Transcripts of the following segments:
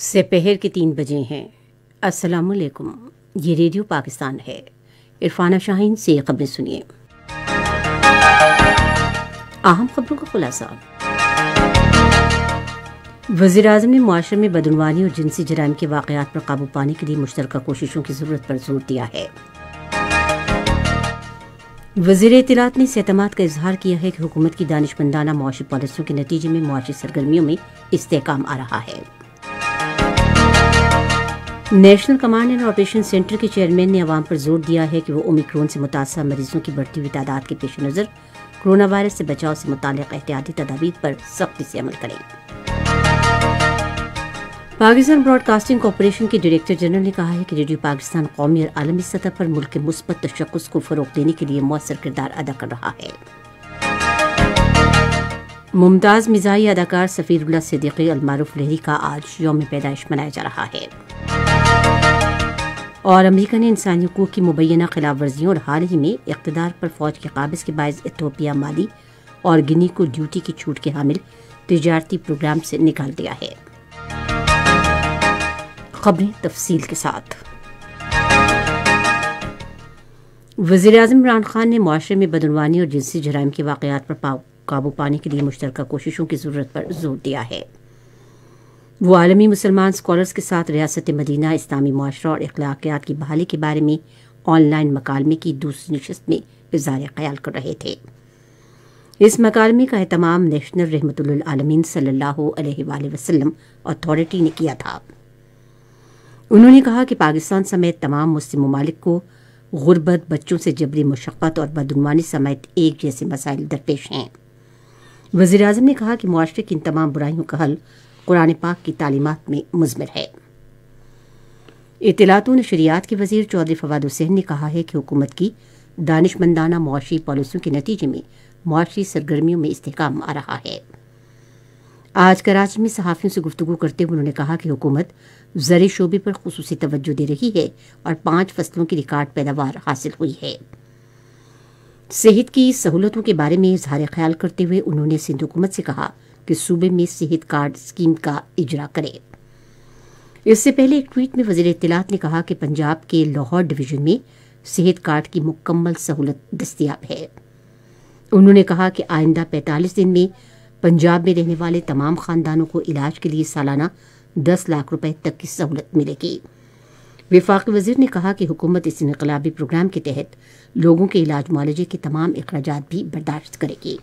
سپہر کے 3 بجے ہیں۔ السلام علیکم، یہ ریڈیو پاکستان ہے۔ عرفانہ شاہین سے خبریں سنیے۔ اہم خبروں کا خلاصہ۔ وزیر اعظم نے معاشرے میں بدعنوانی اور جنسی جرائم کے واقعات پر قابو پانے کے لیے مشترکہ کوششوں کی ضرورت پر زور دیا ہے۔ وزیر اطلاعات نے اس اعتماد کا اظہار کیا ہے کہ حکومت کی دانشمندانہ معاشی پالیسیوں کے نتیجے میں معاشی سرگرمیوں میں استحکام آ رہا ہے۔ National command and operation centre کے چیئرمین نے عوام پر زور دیا ہے کہ وہ اومیکرون سے متاثرہ مریضوں کی بڑھتی ہوئی تعداد کے پیش نظر کورونا وائرس سے بچاؤ سے متعلق احتیاطی تدابیر پر سختی سے عمل کریں۔ پاکستان براڈ کاسٹنگ کارپوریشن کے ڈائریکٹر جنرل نے کہا ہے کہ ریڈیو پاکستان قومی اور عالمی سطح پر ملک کے مثبت تشخص کو فروغ دینے کے لیے مؤثر کردار ادا کر رہا ہے۔ ممتاز مزاحی اداکار سفیر اللہ صدیقی المعروف لہری کا آج یوم پیدائش منایا جا رہا ہے۔ اور امریکہ نے انسانی حقوق کی مبینہ خلاف ورزیوں اور حال ہی میں اقتدار پر فوج کے قابض کے باعث ایتھوپیا، مالی اور گنی کو ڈیوٹی کی چھوٹ کے حامل تجارتی پروگرام سے نکال دیا ہے۔ خبریں تفصیل کے ساتھ۔ وزیر اعظم عمران خان نے معاشرے میں بدعنوانی اور جنسی جرائم کے واقعات پر قابو پانے کے لیے مشترکہ کوششوں کی ضرورت پر زور دیا ہے۔ وہ عالمی مسلمان اسکالرز کے ساتھ ریاست مدینہ، اسلامی معاشرہ اور اخلاقیات کی بحالی کے بارے میں آن لائن مکالمے کی دوسری نشست میں اظہار خیال کر رہے تھے۔ اس مکالمے کا اہتمام نیشنل رحمت للعالمین صلی اللہ علیہ وآلہ وسلم اتھارٹی نے کیا تھا۔ انہوں نے کہا کہ پاکستان سمیت تمام مسلم ممالک کو غربت، بچوں سے جبری مشقت اور بدعنوانی سمیت ایک جیسے مسائل درپیش ہیں۔ وزیر اعظم نے کہا کہ معاشرے کی ان تمام برائیوں کا حل قرآن پاک کی تعلیمات میں مضمر ہے۔ اطلاعات و نشریات کے وزیر چودھری فواد حسین نے کہا ہے کہ حکومت کی دانشمندانہ معاشی پالیسیوں کے نتیجے میں معاشی سرگرمیوں میں استحکام آ رہا ہے۔ آج کراچی میں صحافیوں سے گفتگو کرتے ہوئے انہوں نے کہا کہ حکومت زرعی شعبے پر خصوصی توجہ دے رہی ہے اور 5 فصلوں کی ریکارڈ پیداوار حاصل ہوئی ہے۔ صحت کی سہولتوں کے بارے میں اظہار خیال کرتے ہوئے انہوں نے سندھ حکومت سے کہا کہ صوبے میں صحت کارڈ اسکیم کا اجرا کرے۔ اس سے پہلے ایک ٹویٹ میں وزیر اطلاعات نے کہا کہ پنجاب کے لاہور ڈویژن میں صحت کارڈ کی مکمل سہولت دستیاب ہے۔ انہوں نے کہا کہ آئندہ 45 دن میں پنجاب میں رہنے والے تمام خاندانوں کو علاج کے لیے سالانہ 10 لاکھ روپے تک کی سہولت ملے گی۔ وفاقی وزیر نے کہا کہ حکومت اس انقلابی پروگرام کے تحت لوگوں کے علاج معالجے کے تمام اخراجات بھی برداشت کرے گی۔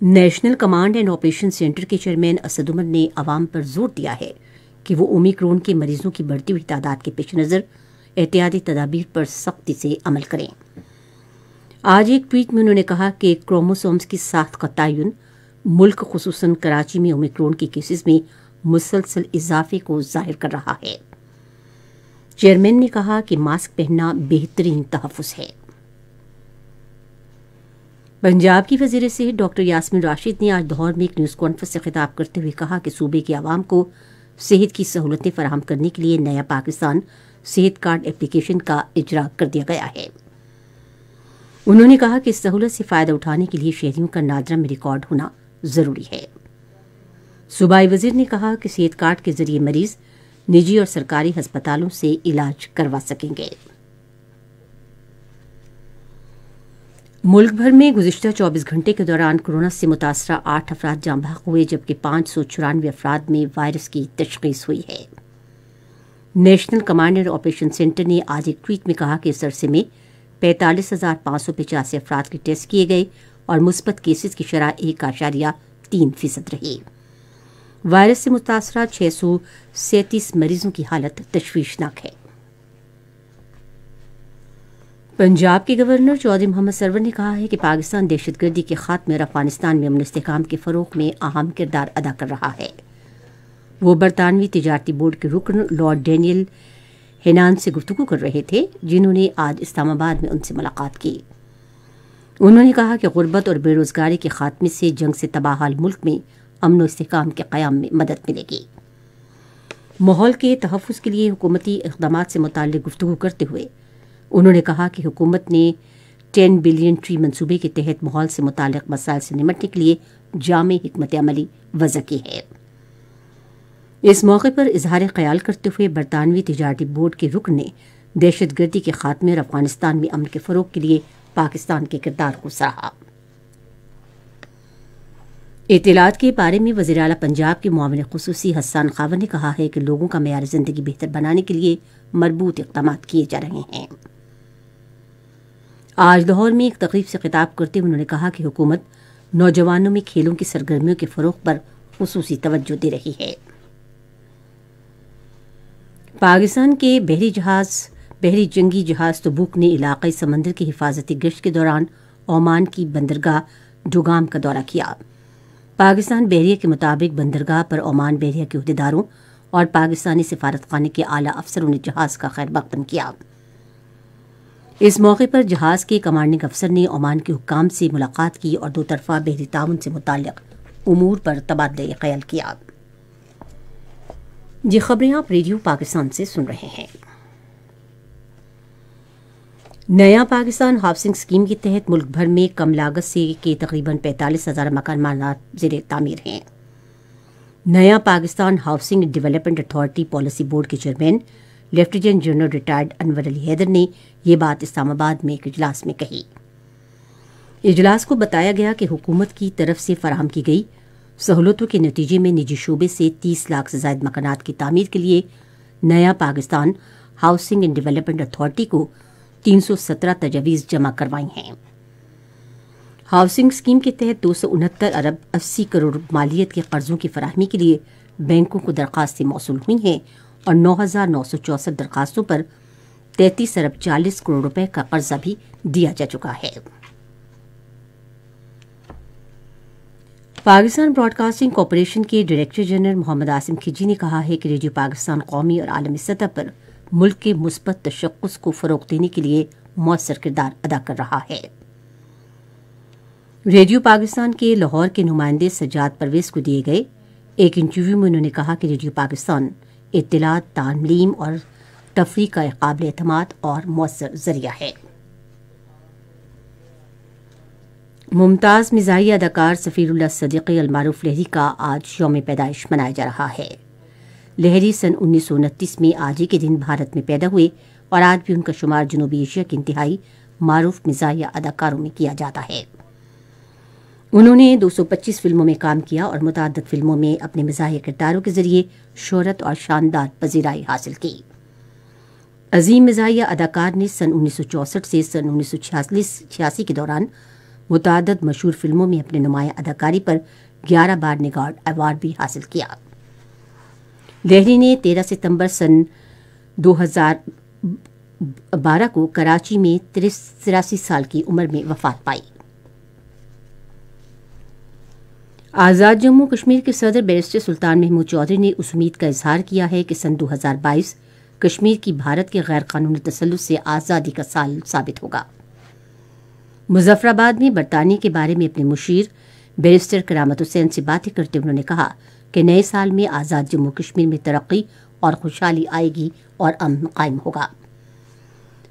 National command and operation centre کے چیئرمین اسد عمر نے عوام پر زور دیا ہے کہ وہ اومیکرون کے مریضوں کی بڑھتی ہوئی تعداد کے پیش نظر احتیاطی تدابیر پر سختی سے عمل کریں۔ آج ایک ٹویٹ میں انہوں نے کہا کہ کروموسومز کی ساخت کا تعین ملک خصوصاً کراچی میں اومیکرون کے کیسز میں مسلسل اضافے کو ظاہر کر رہا ہے۔ چیئرمین نے کہا کہ ماسک پہننا بہترین تحفظ ہے۔ پنجاب کی وزیر صحت ڈاکٹر یاسمین راشد نے آج لاہور میں ایک نیوز کانفرنس سے خطاب کرتے ہوئے کہا کہ صوبے کے عوام کو صحت کی سہولتیں فراہم کرنے کے لیے نیا پاکستان صحت کارڈ اپلیکیشن کا اجرا کر دیا گیا ہے۔ انہوں نے کہا کہ اس سہولت سے فائدہ اٹھانے کے لیے شہریوں کا نادرا میں ریکارڈ ہونا ضروری ہے۔ صوبائی وزیر نے کہا کہ صحت کارڈ کے ذریعے مریض نجی اور سرکاری ہسپتالوں سے علاج کروا سکیں گے۔ ملک بھر میں گزشتہ 24 گھنٹے کے دوران کورونا سے متاثرہ 8 افراد جاں بحق ہوئے جبکہ 594 افراد میں وائرس کی تشخیص ہوئی ہے۔ National command and operation centre نے آج ایک ٹویٹ میں کہا کہ اس عرصے میں 45,585 افراد کے ٹیسٹ کیے گئے اور مثبت کیسز کی شرح 1.3% رہی۔ وائرس سے متاثرہ 637 مریضوں کی حالت تشویشناک ہے۔ پنجاب کے گورنر چودھری محمد سرور نے کہا ہے کہ پاکستان دہشت گردی کے خاتمے اور افغانستان میں امن استحکام کے فروغ میں اہم کردار ادا کر رہا ہے۔ وہ برطانوی تجارتی بورڈ کے رکن لارڈ ڈینیل ہینان سے گفتگو کر رہے تھے، جنہوں نے آج اسلام آباد میں ان سے ملاقات کی۔ انہوں نے کہا کہ غربت اور بے روزگاری کے خاتمے سے جنگ سے تباہ حال ملک میں امن و استحکام کے قیام میں مدد ملے گی۔ ماحول کے تحفظ کے لیے حکومتی اقدامات سے متعلق گفتگو کرتے ہوئے انہوں نے کہا کہ حکومت نے 10 بلین ٹری منصوبے کے تحت ماحول سے متعلق مسائل سے نمٹنے کے لیے جامع حکمت عملی وضع کی ہے۔ اس موقع پر اظہار خیال کرتے ہوئے برطانوی تجارتی بورڈ کے رکن نے دہشت گردی کے خاتمے اور افغانستان میں امن کے فروغ کے لیے پاکستان کے کردار کو سراہا۔ اطلاعات کے بارے میں وزیر اعلیٰ پنجاب کے معاون خصوصی حسان خاور نے کہا ہے کہ لوگوں کا معیار زندگی بہتر بنانے کے لیے مربوط اقدامات کیے جا رہے ہیں۔ آج لاہور میں ایک تقریب سے خطاب کرتے ہوئے انہوں نے کہا کہ حکومت نوجوانوں میں کھیلوں کی سرگرمیوں کے فروغ پر خصوصی توجہ دے رہی ہے۔ پاکستان کے بحری جنگی جہاز تبوک نے علاقائی سمندر کی حفاظتی گشت کے دوران عمان کی بندرگاہ ڈوگام کا دورہ کیا۔ پاکستان بحریہ کے مطابق بندرگاہ پر عمان بحریہ کے عہدیداروں اور پاکستانی سفارت خانے کے اعلیٰ افسروں نے جہاز کا خیر مقدم کیا۔ اس موقع پر جہاز کے کمانڈنگ افسر نے عمان کے حکام سے ملاقات کی اور دو طرفہ بحری تعاون سے متعلق امور پر تبادلہ خیال کیا۔ یہ خبریں آپ ریڈیو پاکستان سے سن رہے ہیں۔ نیا پاکستان ہاؤسنگ اسکیم کے تحت ملک بھر میں کم لاگت سے کے تقریباً 45,000 مکانات زیر تعمیر ہیں۔ نیا Pakistan housing development authority policy board کے چیئرمین لیفٹیننٹ جنرل ریٹائرڈ انور علی حیدر نے یہ بات اسلام آباد میں ایک اجلاس میں کہی۔ اجلاس کو بتایا گیا کہ حکومت کی طرف سے فراہم کی گئی سہولتوں کے نتیجے میں نجی شعبے سے 30 لاکھ سے زائد مکانات کی تعمیر کے لیے نیا Pakistan housing and development authority کو 317 تجاویز جمع کروائی ہیں۔ ہاؤسنگ اسکیم کے تحت 269 ارب 80 کروڑ مالیت کے قرضوں کی فراہمی کے لیے بینکوں کو درخواستیں موصول ہوئی ہیں اور 9,964 درخواستوں پر 33 ارب 40 کروڑ روپے کا قرضہ بھی دیا جا چکا ہے۔ پاکستان براڈ کاسٹنگ کارپوریشن کے ڈائریکٹر جنرل محمد عاصم کھجی نے کہا ہے کہ ریڈیو پاکستان قومی اور عالمی سطح پر ملک کے مثبت تشخص کو فروغ دینے کے لیے مؤثر کردار ادا کر رہا ہے۔ ریڈیو پاکستان کے لاہور کے نمائندے سجاد پرویز کو دیے گئے ایک انٹرویو میں انہوں نے کہا کہ ریڈیو پاکستان اطلاعات، تعلیم اور تفریح کا ایک قابل اعتماد اور مؤثر ذریعہ ہے۔ ممتاز مزاحیہ اداکار سفیر اللہ صدیقی المعروف لہری کا آج یوم پیدائش منایا جا رہا ہے۔ لہری سن 1929 میں آج ہی کے دن بھارت میں پیدا ہوئے اور آج بھی ان کا شمار جنوبی ایشیا کے انتہائی معروف مزاحیہ اداکاروں میں کیا جاتا ہے۔ انہوں نے 225 فلموں میں کام کیا اور متعدد فلموں میں اپنے مزاحیہ کرداروں کے ذریعے شہرت اور شاندار پذیرائی حاصل کی۔ عظیم مزاحیہ اداکار نے سن 1964 سے سن 1986 کے دوران متعدد مشہور فلموں میں اپنے نمایاں اداکاری پر 11 بار نگارڈ ایوارڈ بھی حاصل کیا۔ لہری نے 13 ستمبر سن 2012 کو کراچی میں 83 سال کی عمر میں وفات پائی۔ آزاد جموں کشمیر کے صدر بیرسٹر سلطان محمود چودھری نے اس امید کا اظہار کیا ہے کہ سن 2022 کشمیر کی بھارت کے غیر قانونی تسلط سے آزادی کا سال ثابت ہوگا۔ مظفر آباد میں برطانیہ کے بارے میں اپنے مشیر بیرسٹر کرامت حسین سے باتیں کرتے انہوں نے کہا کہ نئے سال میں آزاد جموں کشمیر میں ترقی اور خوشحالی آئے گی اور امن قائم ہوگا۔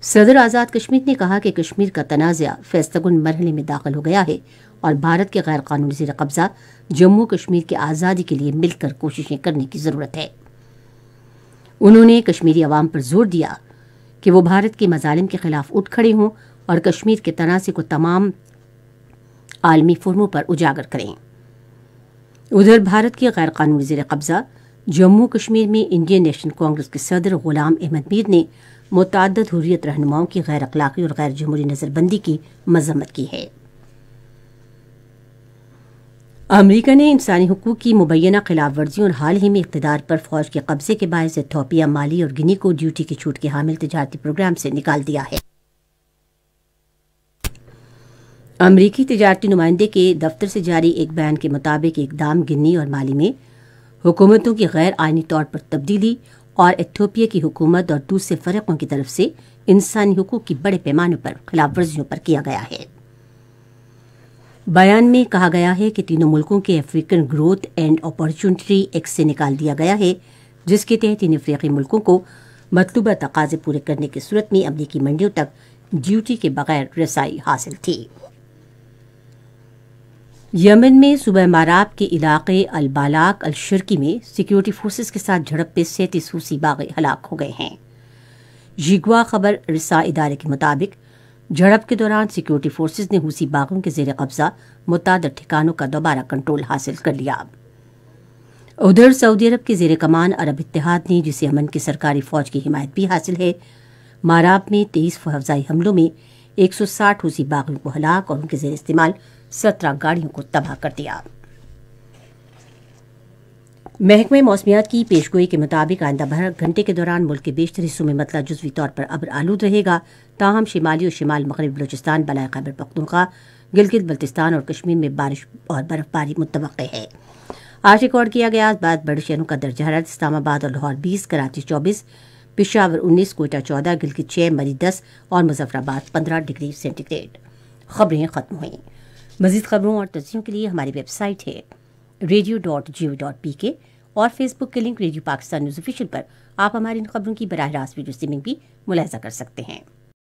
صدر آزاد کشمیر نے کہا کہ کشمیر کا تنازع فیصلہ مرحلے میں داخل ہو گیا ہے اور بھارت کے غیر قانونی زیر قبضہ جموں کشمیر کی آزادی کے لیے مل کر کوششیں کرنے کی ضرورت ہے۔ انہوں نے کشمیری عوام پر زور دیا کہ وہ بھارت کے مظالم کے خلاف اٹھ کھڑے ہوں اور کشمیر کے تنازع کو تمام عالمی فورموں پر اجاگر کریں۔ ادھر بھارت کے غیر قانونی زیر قبضہ جموں کشمیر میں انڈین نیشنل کانگریس کے صدر غلام احمد میر نے متعدد حریت رہنماؤں کی غیر اخلاقی اور غیر جمہوری نظر بندی کی مذمت کی ہے۔ امریکہ نے انسانی حقوق کی مبینہ خلاف ورزیوں اور حال ہی میں اقتدار پر فوج کے قبضے کے باعث ایتھوپیا، مالی اور گنی کو ڈیوٹی کی چھوٹ کے حامل تجارتی پروگرام سے نکال دیا ہے۔ امریکی تجارتی نمائندے کے دفتر سے جاری ایک بیان کے مطابق اقدام گنی اور مالی میں حکومتوں کی غیر آئینی طور پر تبدیلی اور ایتھوپیا کی حکومت اور دوسرے فریقوں کی طرف سے انسانی حقوق کی بڑے پیمانے پر خلاف ورزیوں پر کیا گیا ہے۔ بیان میں کہا گیا ہے کہ تینوں ملکوں کے African growth and opportunity act سے نکال دیا گیا ہے، جس کے تحت ان افریقی ملکوں کو مطلوبہ تقاضے پورے کرنے کی صورت میں امریکی منڈیوں تک ڈیوٹی کے بغیر رسائی حاصل تھی۔ یمن میں صوبہ ماراب کے علاقے البالاک الشرقی میں سیکیورٹی فورسز کے ساتھ جھڑپ میں 37 حوثی باغی ہلاک ہو گئے ہیں۔ ژینگہوا خبر رساں ادارے کے مطابق جھڑپ کے دوران سیکیورٹی فورسز نے حوثی باغیوں کے زیر قبضہ متعدد ٹھکانوں کا دوبارہ کنٹرول حاصل کر لیا۔ ادھر سعودی عرب کے زیر کمان عرب اتحاد نے، جسے یمن کی سرکاری فوج کی حمایت بھی حاصل ہے، ماراب میں 23 فضائی حملوں میں 160 حوثی باغیوں کو ہلاک اور ان کے زیر استعمال 17 گاڑیوں کو تباہ کر دیا۔ محکمہ موسمیات کی پیشگوئی کے مطابق آئندہ 12 گھنٹے کے دوران ملک کے بیشتر حصوں میں مطلع جزوی طور پر ابر آلود رہے گا، تاہم شمالی اور شمال مغربی بلوچستان، بالائے خیبر پختونخوا، گلگت بلتستان اور کشمیر میں بارش اور برف باری متوقع ہے۔ آج ریکارڈ کیا گیا بعض بڑے شہروں کا درجہ حرارت اسلام آباد اور لاہور 20، کراچی 24، پشاور 19، کوئٹہ 14، گلگت 6، مری 10 اور مظفر آباد 15 ڈگری سینٹی گریڈ۔ خبریں ختم ہوئیں۔ مزید خبروں اور تجزیوں کے لیے ہماری ویب سائٹ ہے radio.gov.pk اور فیس بک کے link radio Pakistan news official پر آپ ہماری ان خبروں کی براہ راست ویڈیو اسٹریمنگ بھی ملاحظہ کر سکتے ہیں۔